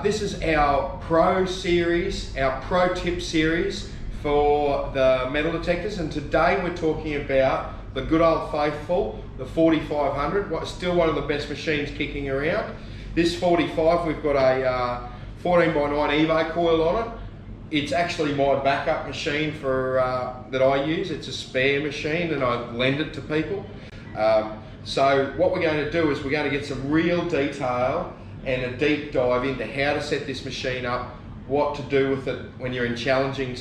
This is our Pro series, our Pro tip series for the metal detectors, and today we're talking about the good old faithful, the 4500, still one of the best machines kicking around. This 45, we've got a 14x9 Evo coil on it. It's actually my backup machine for that I use. It's a spare machine and I lend it to people. So what we're going to do is we're going to get some real detail and a deep dive into how to set this machine up, what to do with it when you're in challenging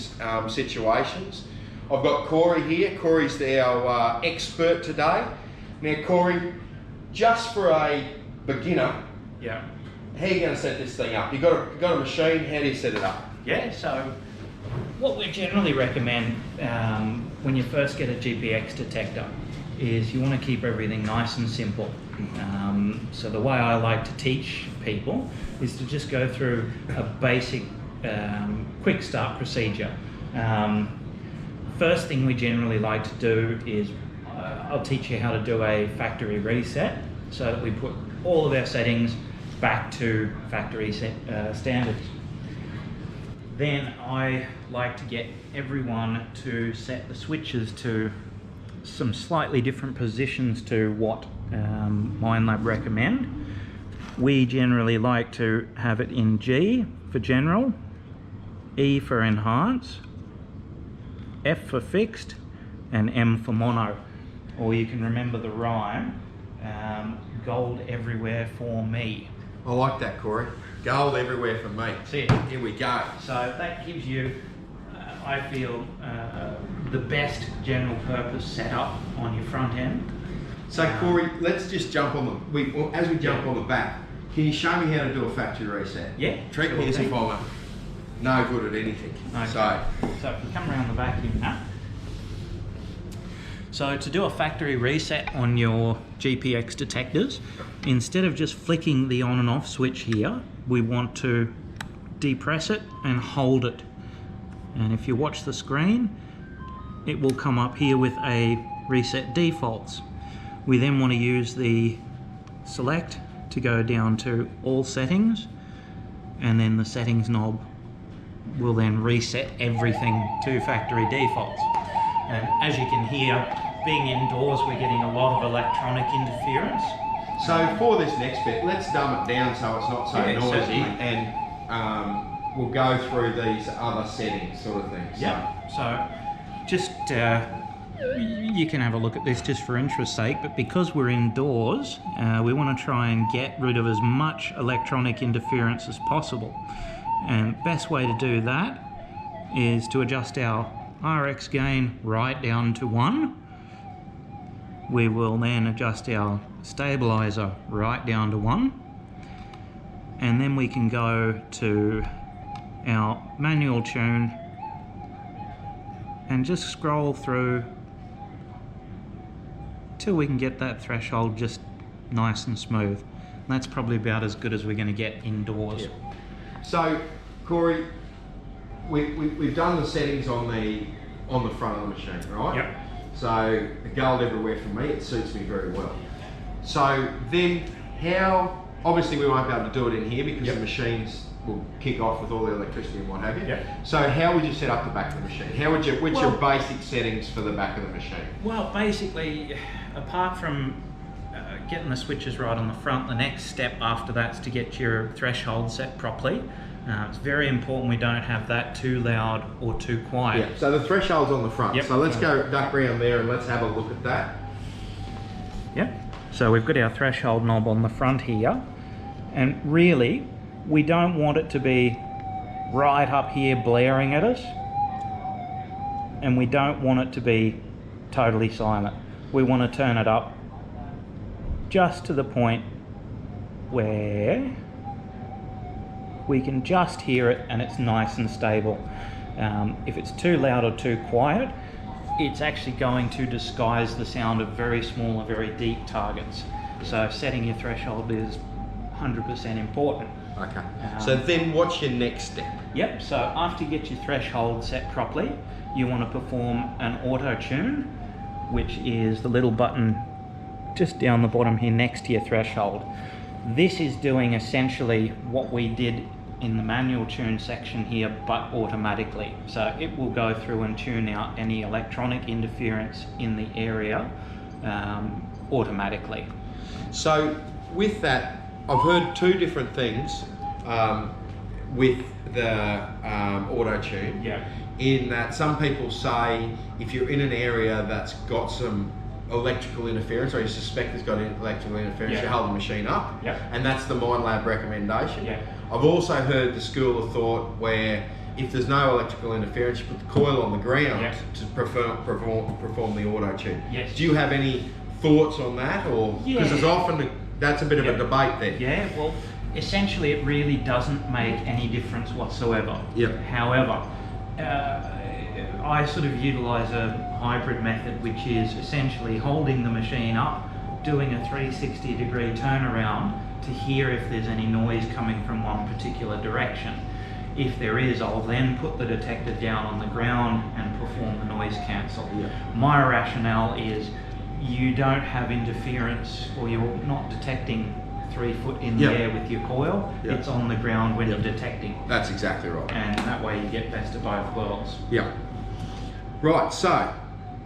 situations. I've got Cory here. Cory's our expert today. Now Cory, just for a beginner, yeah, how are you going to set this thing up? You've got a machine, how do you set it up? Yeah, so what we generally recommend when you first get a GPX detector is you want to keep everything nice and simple. So the way I like to teach people is to just go through a basic quick start procedure. First thing we generally like to do is I'll teach you how to do a factory reset so that we put all of our settings back to factory standards. Then I like to get everyone to set the switches to some slightly different positions to what Minelab recommend. We generally like to have it in G for general, E for enhance, F for fixed, and M for mono. Or you can remember the rhyme, gold everywhere for me. I like that, Cory. Gold everywhere for me. See it. Here we go. So that gives you, I feel, the best general purpose setup on your front end. So Cory, let's just jump on as we jump on the back, can you show me how to do a factory reset? Yeah. Treat me as if I'm no good at anything. Okay. So if you come around the back here now. So to do a factory reset on your GPX detectors, instead of just flicking the on and off switch here, we want to depress it and hold it. And if you watch the screen, it will come up here with a reset defaults. We then want to use the select to go down to all settings, and then the settings knob will then reset everything to factory defaults. And as you can hear, being indoors, we're getting a lot of electronic interference. So for this next bit, let's dumb it down so it's not so noisy, certainly. And we'll go through these other settings sort of things. Yeah, so just, you can have a look at this just for interest's sake, but because we're indoors, we want to try and get rid of as much electronic interference as possible. And best way to do that is to adjust our RX gain right down to 1. We will then adjust our stabilizer right down to 1, and then we can go to our manual tune and just scroll through till we can get that threshold just nice and smooth. And that's probably about as good as we're going to get indoors. Yeah. So Cory, we've done the settings on the front of the machine, right? Yep. So the gold everywhere for me, it suits me very well. So then how, obviously we won't be able to do it in here because the machines will kick off with all the electricity and what have you. Yep. So how would you set up the back of the machine? What's your basic settings for the back of the machine? Well, basically, apart from getting the switches right on the front, the next step after that is to get your threshold set properly. It's very important we don't have that too loud or too quiet. Yeah, so the threshold's on the front. Yep. So let's go duck around there and let's have a look at that. Yep. So we've got our threshold knob on the front here, and really we don't want it to be right up here blaring at us, and we don't want it to be totally silent. We want to turn it up just to the point where we can just hear it and it's nice and stable. If it's too loud or too quiet, it's actually going to disguise the sound of very small and very deep targets. So setting your threshold is 100% important. Okay. So then what's your next step? Yep, so after you get your threshold set properly, you want to perform an Autotune, which is the little button just down the bottom here next to your threshold. This is doing essentially what we did in the manual tune section here, but automatically. So it will go through and tune out any electronic interference in the area automatically. So with that, I've heard two different things with the Autotune. Yeah. In that some people say if you're in an area that's got some electrical interference, or you suspect it's got electrical interference, Yeah. you hold the machine up, Yeah. and that's the Minelab recommendation. Yeah. I've also heard the school of thought where if there's no electrical interference, you put the coil on the ground Yeah. to perform the Autotune. Yes. Do you have any thoughts on that, or because Yeah. there's often that's a bit of a debate there? Yeah, well, essentially it really doesn't make any difference whatsoever. Yeah. However, I sort of utilize a hybrid method, which is essentially holding the machine up, doing a 360-degree turnaround to hear if there's any noise coming from one particular direction. If there is, I'll then put the detector down on the ground and perform the noise cancel. Yeah. My rationale is you don't have interference, or you're not detecting 3 foot in the Yeah. air with your coil. Yeah. It's on the ground when Yeah. you're detecting. That's exactly right. And that way you get best of both worlds. Yeah. Right, so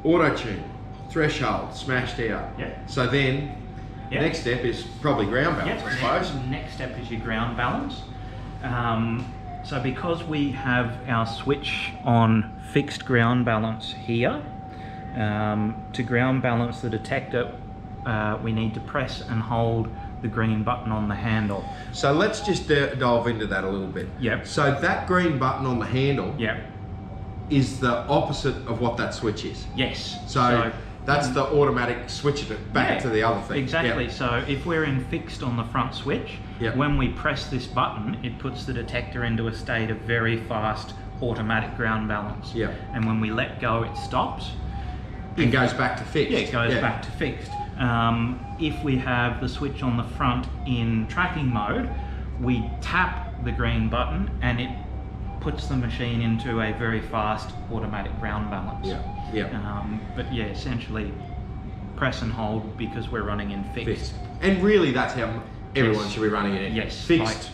Autotune, threshold, smashed out. Yeah. So then, Yeah. next step is probably ground balance, I suppose. Next step is your ground balance. So because we have our switch on fixed ground balance here, to ground balance the detector, we need to press and hold the green button on the handle. So let's just delve into that a little bit. Yep. So that green button on the handle Yeah. is the opposite of what that switch is. Yes. So that's the automatic switch it back Yeah, to the other thing. Exactly. Yeah. So if we're in fixed on the front switch, Yeah. when we press this button, it puts the detector into a state of very fast automatic ground balance. Yeah. And when we let go, it stops. It goes back to fixed. Yeah, it goes back to fixed. If we have the switch on the front in tracking mode, we tap the green button and it puts the machine into a very fast automatic ground balance. Yeah, yeah. But yeah, essentially press and hold because we're running in fixed. Fixed. And really that's how everyone Yes. should be running it in. Yes. Fixed.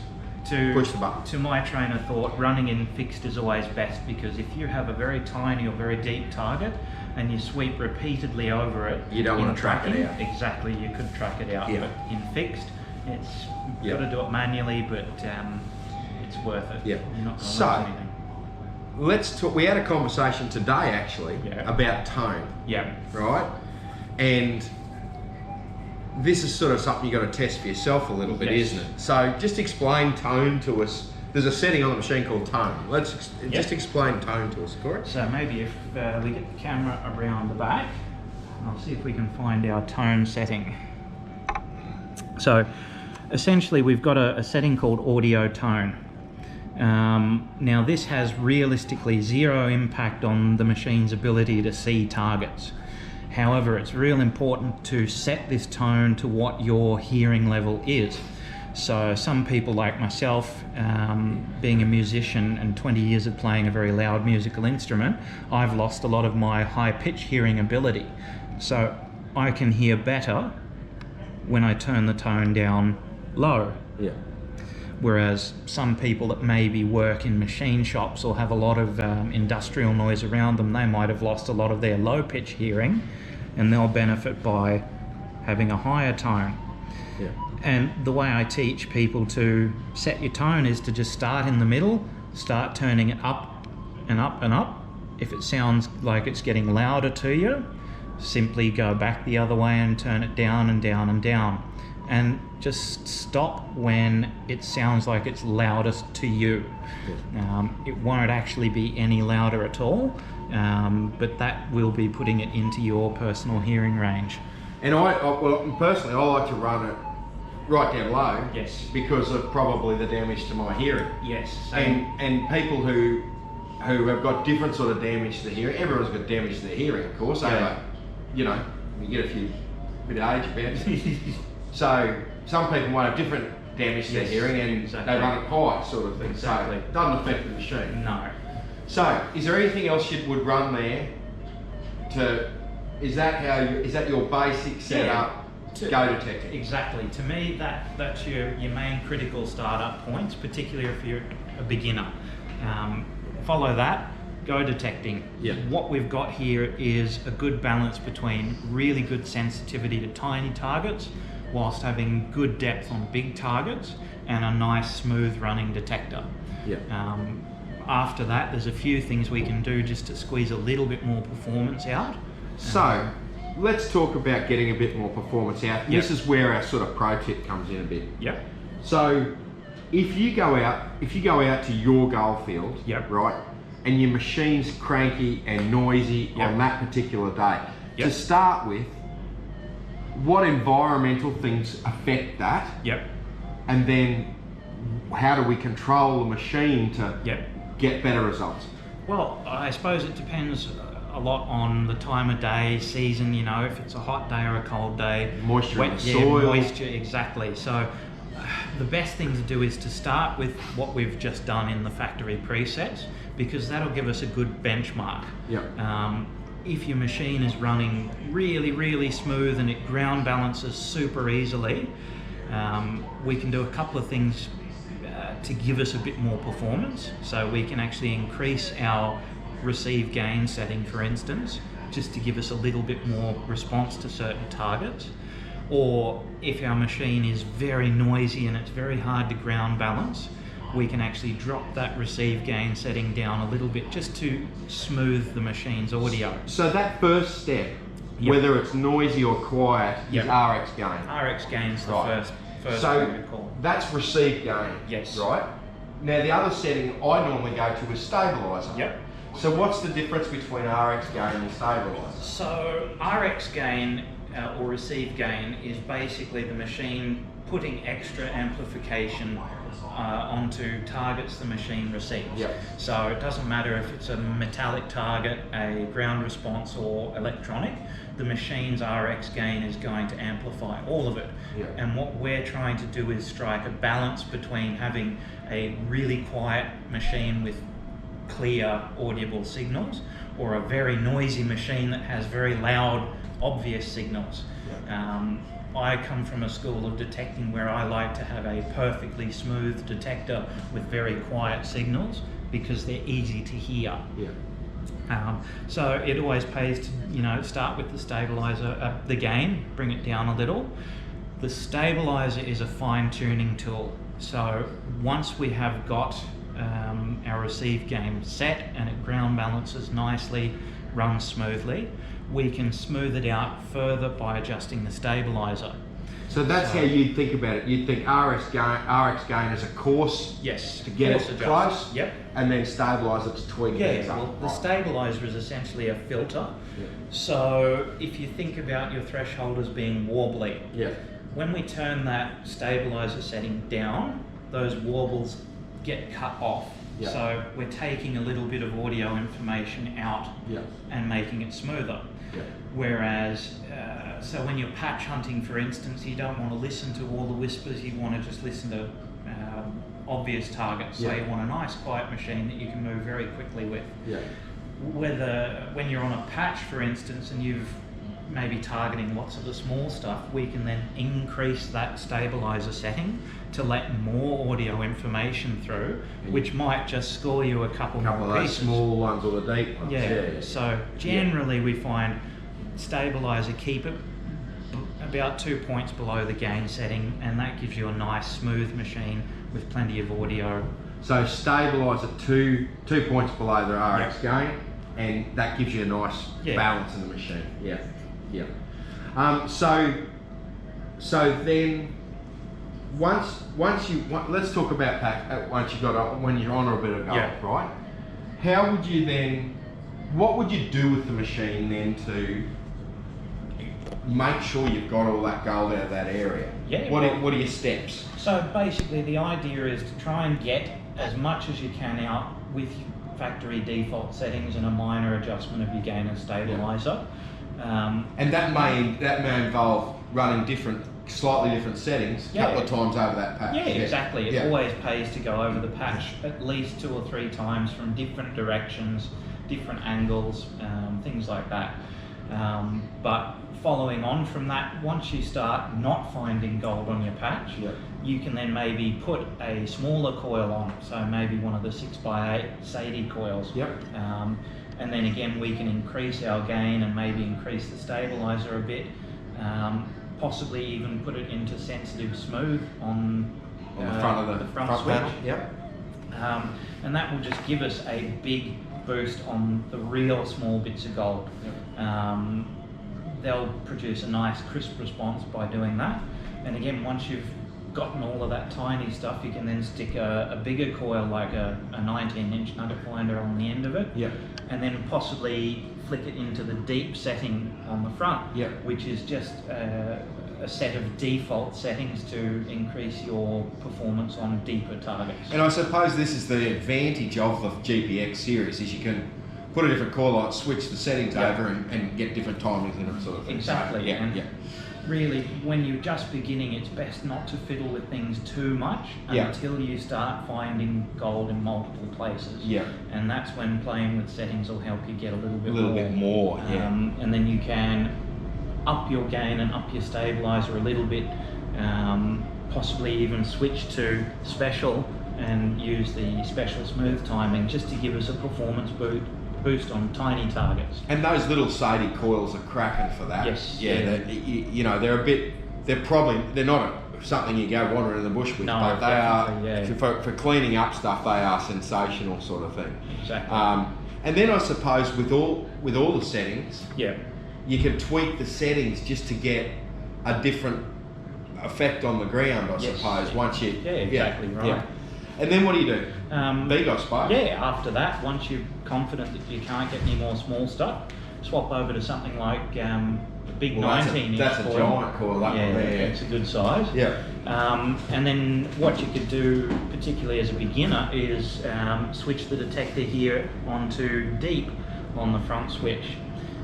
To Push the button. To my train of thought, running in fixed is always best, because if you have a very tiny or very deep target and you sweep repeatedly over it, You don't in want to track it tracking, out. Exactly, you could track it out. Yeah. But in fixed, it's Yeah. got to do it manually, but it's worth it. Yeah. You're not going to So- lose anything. Let's talk. We had a conversation today actually Yeah. about tone, Yeah. right? And this is sort of something you got to test for yourself a little bit, Yes. isn't it? So just explain tone to us. There's a setting on the machine called tone. Let's just explain tone to us, Corey. So maybe if we get the camera around the back, I'll see if we can find our tone setting. So essentially we've got a setting called audio tone. Now this has realistically zero impact on the machine's ability to see targets. However, it's real important to set this tone to what your hearing level is. So some people like myself, being a musician and 20 years of playing a very loud musical instrument, I've lost a lot of my high-pitch hearing ability. So I can hear better when I turn the tone down low. Yeah. Whereas some people that maybe work in machine shops or have a lot of industrial noise around them, they might have lost a lot of their low-pitch hearing, and they'll benefit by having a higher tone. Yeah. And the way I teach people to set your tone is to just start in the middle, start turning it up and up and up. If it sounds like it's getting louder to you, simply go back the other way and turn it down and down and down. And just stop when it sounds like it's loudest to you. It won't actually be any louder at all, but that will be putting it into your personal hearing range. And well, personally, I like to run it right down low. Yes. Because of probably the damage to my hearing. Yes. And people who have got different sort of damage to the hearing, everyone's got damage to their hearing, of course. Yeah. You get a bit of age about. So some people might have different damage to their Yes, hearing, and exactly. they run it high, sort of thing. Exactly. So it doesn't affect the machine. No. So is there anything else you would run there? Is that your basic setup go Detector. Exactly. To me, that's your main critical startup points, particularly if you're a beginner. Follow that, go detecting. Yeah. What we've got here is a good balance between really good sensitivity to tiny targets, whilst having good depth on big targets, and a nice smooth running detector. Yeah. After that, there's a few things we can do just to squeeze a little bit more performance out. So, let's talk about getting a bit more performance out. This is where our sort of pro tip comes in a bit. Yep. So, if you go out to your goal field, Yep. right, and your machine's cranky and noisy on that particular day, to start with, what environmental things affect that? Yep. And then, how do we control the machine to get better results? Well, I suppose it depends a lot on the time of day, season, you know, if it's a hot day or a cold day. Moisture in the yeah, soil. Moisture, exactly. So the best thing to do is to start with what we've just done in the factory presets, because that'll give us a good benchmark. Yeah. If your machine is running really, really smooth and it ground balances super easily, we can do a couple of things to give us a bit more performance. So we can actually increase our receive gain setting, for instance, just to give us a little bit more response to certain targets. Or if our machine is very noisy and it's very hard to ground balance, we can actually drop that receive gain setting down a little bit just to smooth the machine's audio. So that first step, whether it's noisy or quiet, is RX gain. RX gain's the first so thing we call. That's receive gain. Yes. Right? Now the other setting I normally go to is stabilizer. Yep. So what's the difference between RX gain and stabilizer? So RX gain or receive gain is basically the machine putting extra amplification onto targets the machine receives. Yep. So it doesn't matter if it's a metallic target, a ground response or electronic, the machine's RX gain is going to amplify all of it. Yep. And what we're trying to do is strike a balance between having a really quiet machine with clear audible signals, or a very noisy machine that has very loud obvious signals. I come from a school of detecting where I like to have a perfectly smooth detector with very quiet signals because they're easy to hear. So it always pays to, you know, start with the stabilizer, the gain, bring it down a little. The stabilizer is a fine-tuning tool. So once we have got our receive gain set and it ground balances nicely, runs smoothly, we can smooth it out further by adjusting the stabilizer. So that's how you'd think about it. You'd think RX gain is a course to get it close, and then stabilizer to tweak it. Well, the stabilizer is essentially a filter. So if you think about your threshold as being wobbly, when we turn that stabilizer setting down, those wobbles get cut off. So we're taking a little bit of audio information out and making it smoother. Whereas, so when you're patch hunting, for instance, you don't want to listen to all the whispers, you want to just listen to obvious targets. So you want a nice quiet machine that you can move very quickly with. When you're on a patch, for instance, and you've maybe targeting lots of the small stuff, we can then increase that stabilizer setting to let more audio information through, which might just score you a couple more of those pieces. Small ones or the deep ones. So generally we find stabilizer, keep it about 2 points below the gain setting, and that gives you a nice smooth machine with plenty of audio. So stabilizer 2 points below the RX gain, and that gives you a nice balance in the machine. So then once you let's talk about once you got when you're on a bit of gold, right? How would you then? What would you do with the machine then to make sure you've got all that gold out of that area? What are your steps? So basically, the idea is to try and get as much as you can out with factory default settings and a minor adjustment of your gain and stabilizer. And that may involve running slightly different settings a couple of times over that patch. Exactly. It always pays to go over the patch at least 2 or 3 times from different directions, different angles, things like that. But following on from that, once you start not finding gold on your patch, you can then maybe put a smaller coil on, so maybe one of the 6x8 Sadie coils. And then again, we can increase our gain and maybe increase the stabilizer a bit, possibly even put it into sensitive smooth on the front of the front switch. panel. And that will just give us a big boost on the real small bits of gold. They'll produce a nice crisp response by doing that. And again, once you've gotten all of that tiny stuff, you can then stick a bigger coil, like a 19-inch nugget finder on the end of it, and then possibly flick it into the deep setting on the front, which is just a set of default settings to increase your performance on deeper targets. And I suppose this is the advantage of the GPX series, is you can put a different coil on, switch the settings over and get different timings in it, sort of thing. Exactly. So, really, when you're just beginning, it's best not to fiddle with things too much until you start finding gold in multiple places. And that's when playing with settings will help you get a little bit more. And then you can up your gain and up your stabilizer a little bit, possibly even switch to special and use the special smooth timing just to give us a performance boost on tiny targets. And those little Sadie coils are cracking for that. You know, they're not something you go wandering in the bush with, but they are, for cleaning up stuff, they are sensational, sort of thing. And then I suppose with all the settings, you can tweak the settings just to get a different effect on the ground, I suppose, once you... exactly right. And then what do you do? Big, I suppose? After that, once you're confident that you can't get any more small stuff, swap over to something like a big 19-inch That's a giant coil, that one there. It's a good size. And then what you could do, particularly as a beginner, is switch the detector here onto deep on the front switch.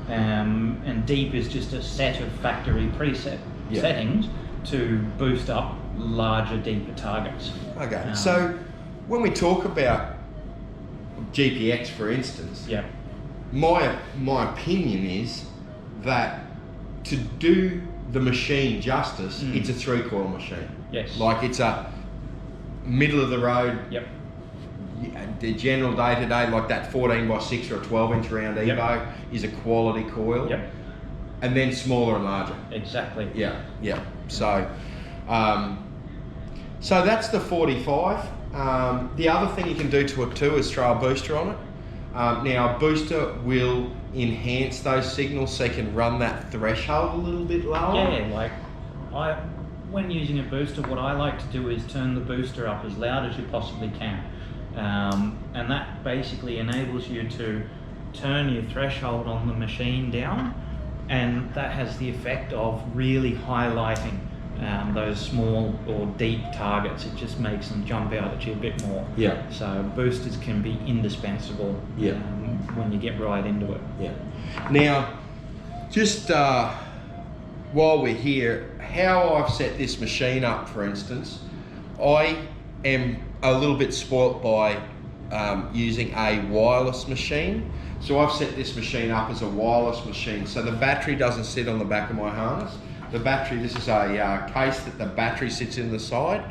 And deep is just a set of factory preset settings to boost up larger, deeper targets. So when we talk about GPX, for instance, my opinion is that to do the machine justice, it's a 3-coil machine. Like, it's a middle of the road. The general day-to-day, like that 14x6 or a 12-inch round Evo is a quality coil. And then smaller and larger. So that's the 45. The other thing you can do to it too is throw a booster on it. Now, a booster will enhance those signals so you can run that threshold a little bit lower. When using a booster, what I like to do is turn the booster up as loud as you possibly can. And that basically enables you to turn your threshold on the machine down, and that has the effect of really highlighting those small or deep targets. It just makes them jump out at you a bit more. So boosters can be indispensable when you get right into it. Now, just while we're here, how I've set this machine up, for instance, I am a little bit spoilt by using a wireless machine. So I've set this machine up as a wireless machine, so the battery doesn't sit on the back of my harness. The battery, this is a case that the battery sits in the side.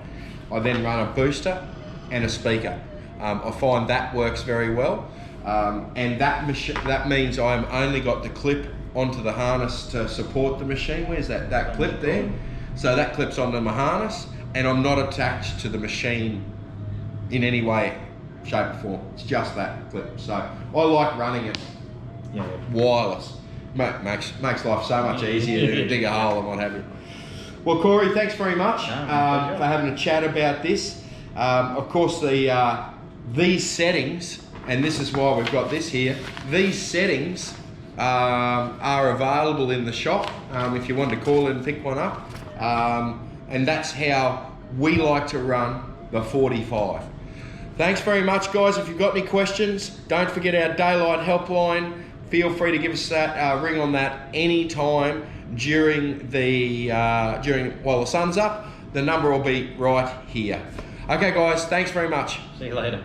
I then run a booster and a speaker. I find that works very well. And that means I've only got the clip onto the harness to support the machine. Where's that clip there? So that clips onto my harness, and I'm not attached to the machine in any way, shape or form. It's just that clip. So I like running it wireless. Makes life so much easier to dig a hole and what have you. Well, Cory, thanks very much for having a chat about this. Of course, these settings, and this is why we've got this here, these settings are available in the shop if you want to call in and pick one up. And that's how we like to run the 45. Thanks very much, guys. If you've got any questions, don't forget our daylight helpline. Feel free to give us that ring on that any time during while the sun's up. The number will be right here. Okay, guys. Thanks very much. See you later.